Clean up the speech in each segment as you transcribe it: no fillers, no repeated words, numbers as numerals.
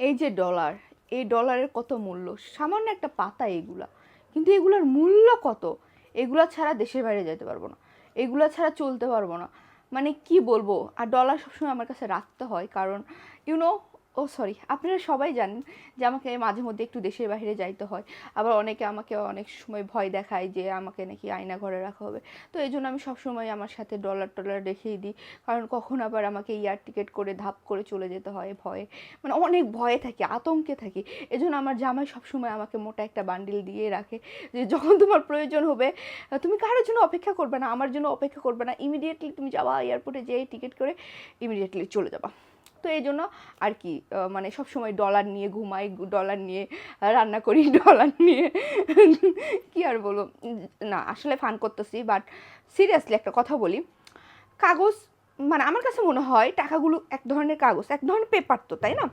এই যে ডলার, এই ডলারের কত মূল্য, সামান্য একটা পাতা এগুলা, কিন্তু এগুলার মূল্য কত। এগুলা ছাড়া দেশের বাইরে যেতে পারবো না, এগুলা ছাড়া চলতে পারবো না, মানে কি বলবো। আর ডলার সবসময় আমার কাছে রাখতে হয়, কারণ ইউনো, ও সরি, আপনারা সবাই জানেন যে আমাকে মাঝে মধ্যে একটু দেশের বাইরে যাইতে হয়। আবার অনেকে আমাকে অনেক সময় ভয় দেখায় যে আমাকে নাকি আয়না ঘরে রাখা হবে। তো এই জন্য আমি সবসময় আমার সাথে ডলার টলার রেখেই দিই, কারণ কখন আবার আমাকে এয়ার টিকিট করে ধাপ করে চলে যেতে হয় ভয়ে, মানে অনেক ভয়ে থাকি, আতঙ্কে থাকি। এজন্য আমার জামাই সবসময় আমাকে মোটা একটা বান্ডিল দিয়ে রাখে, যে যখন তোমার প্রয়োজন হবে তুমি কারোর জন্য অপেক্ষা করবে না, আমার জন্য অপেক্ষা করবে না, ইমিডিয়েটলি তুমি যাবা এয়ারপোর্টে যেয়ে টিকিট করে ইমিডিয়েটলি চলে যাবা। তো এই জন্য আর কি মানে সবসময় ডলার নিয়ে ঘুমাই, ডলার নিয়ে রান্না করি, ডলার নিয়ে কি আর বলবো। না আসলে ফান করতেছি, বাট সিরিয়াসলি একটা কথা বলি, কাগজ, মানে আমার কাছে মনে হয় টাকাগুলো এক ধরনের কাগজ, এক ধরনের পেপার, তো তাই না?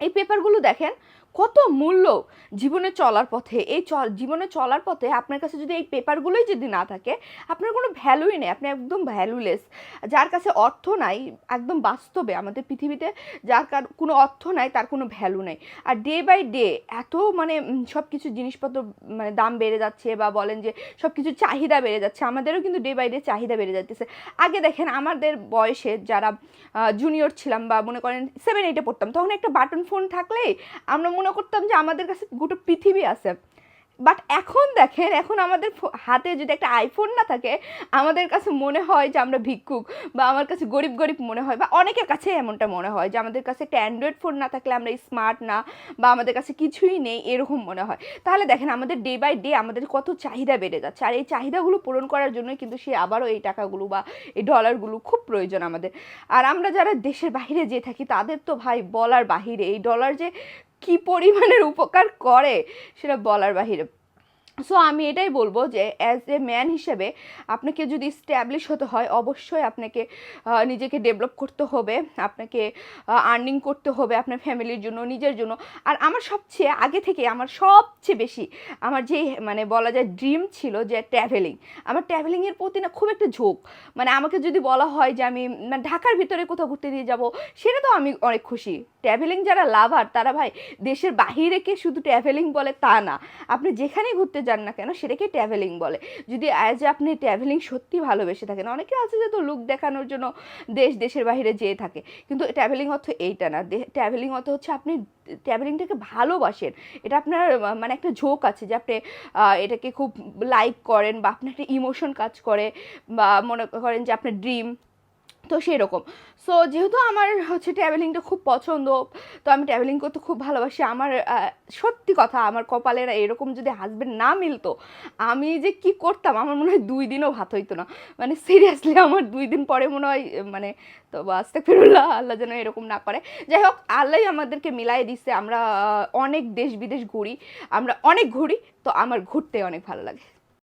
এই পেপারগুলো দেখেন কত মূল্য জীবনে চলার পথে। এই জীবনে চলার পথে আপনার কাছে যদি এই পেপারগুলোই যদি না থাকে, আপনার কোনো ভ্যালুই নেই, আপনি একদম ভ্যালুলেস। যার কাছে অর্থ নাই, একদম বাস্তবে আমাদের পৃথিবীতে যার কোনো অর্থ নাই তার কোনো ভ্যালু নেই। আর ডে বাই ডে এত মানে সব কিছু জিনিসপত্র মানে দাম বেড়ে যাচ্ছে, বা বলেন যে সব কিছু চাহিদা বেড়ে যাচ্ছে, আমাদেরও কিন্তু ডে বাই ডে চাহিদা বেড়ে যাচ্ছে। আগে দেখেন আমাদের বয়সে যারা জুনিয়র ছিলাম, বা মনে করেন 7-8-এ পড়তাম, তখন একটা বাটন ফোন থাকলেই আমরা মনে করতাম যে আমাদের কাছে গোটা পৃথিবী আছে। বাট এখন দেখেন, এখন আমাদের হাতে যদি একটা আইফোন না থাকে, আমাদের কাছে মনে হয় যে আমরা ভিক্ষুক, বা আমার কাছে গরিব গরিব মনে হয়, বা অনেকের কাছে এমনটা মনে হয় যে আমাদের কাছে একটা অ্যান্ড্রয়েড ফোন না থাকলে আমরা স্মার্ট না, বা আমাদের কাছে কিছুই নেই, এরকম মনে হয়। তাহলে দেখেন আমাদের ডে বাই ডে আমাদের কত চাহিদা বেড়ে যাচ্ছে, আর এই চাহিদাগুলো পূরণ করার জন্যই কিন্তু সে আবারও এই টাকাগুলো বা এই ডলারগুলো খুব প্রয়োজন আমাদের। আর আমরা যারা দেশের বাইরে যেয়ে থাকি তাদের তো ভাই বলার বাহিরে, এই ডলার যে কি পরিমাণের উপকার করে সেটা বলার বাহিরে। সো আমি এটাই বলবো যে অ্যাজ এ ম্যান হিসেবে আপনাকে যদি স্ট্যাবলিশ হতে হয়, অবশ্যই আপনাকে নিজেকে ডেভেলপ করতে হবে, আপনাকে আর্নিং করতে হবে আপনার ফ্যামিলির জন্য, নিজের জন্য। আর আমার সবচেয়ে আগে থেকে আমার সবচেয়ে বেশি আমার যে মানে বলা যায় ড্রিম ছিল যে ট্র্যাভেলিং। আমার ট্র্যাভেলিংয়ের প্রতি না খুব একটা ঝোঁক। মানে আমাকে যদি বলা হয় যে আমি মানে ঢাকার ভিতরে কোথাও ঘুরতে নিয়ে যাব, সেটা তো আমি অনেক খুশি। ট্র্যাভেলিং যারা লাভার তারা ভাই দেশের বাহিরেকে শুধু ট্র্যাভেলিং বলে তা না, আপনি যেখানেই ঘুরতে যান না কেন সেটাকে ট্র্যাভেলিং বলে। যদি অ্যাজ আপনি ট্র্যাভেলিং সত্যি ভালোবেসে থাকেন, অনেকে আছে যে তো লুক দেখানোর জন্য দেশের বাইরে যেয়ে থাকে, কিন্তু ট্র্যাভেলিং অর্থ এইটা না। ট্র্যাভেলিং অর্থ হচ্ছে আপনি ট্র্যাভেলিংটাকে ভালোবাসেন, এটা আপনার মানে একটা ঝোঁক আছে যে আপনি এটাকে খুব লাইক করেন, বা আপনার একটা ইমোশন কাজ করে, বা মনে করেন যে আপনার ড্রিম, তো সেরকম। সো যেহেতু আমার হচ্ছে ট্র্যাভেলিংটা খুব পছন্দ, তো আমি ট্র্যাভেলিং করতে খুব ভালোবাসি। আমার সত্যি কথা, আমার কপালের এরকম যদি হাজব্যান্ড না মিলতো, আমি যে কি করতাম আমার মনে হয় 2 দিনও ভাত হইতো না। মানে সিরিয়াসলি আমার 2 দিন পরে মনে হয় মানে, তো আস্তাগফিরুল্লাহ, আল্লাহ যেন এরকম না করে। যাই হোক, আল্লাহ আমাদেরকে মিলাই দিচ্ছে, আমরা অনেক দেশ বিদেশ ঘুরি, আমরা অনেক ঘুরি, তো আমার ঘুরতে অনেক ভালো লাগে।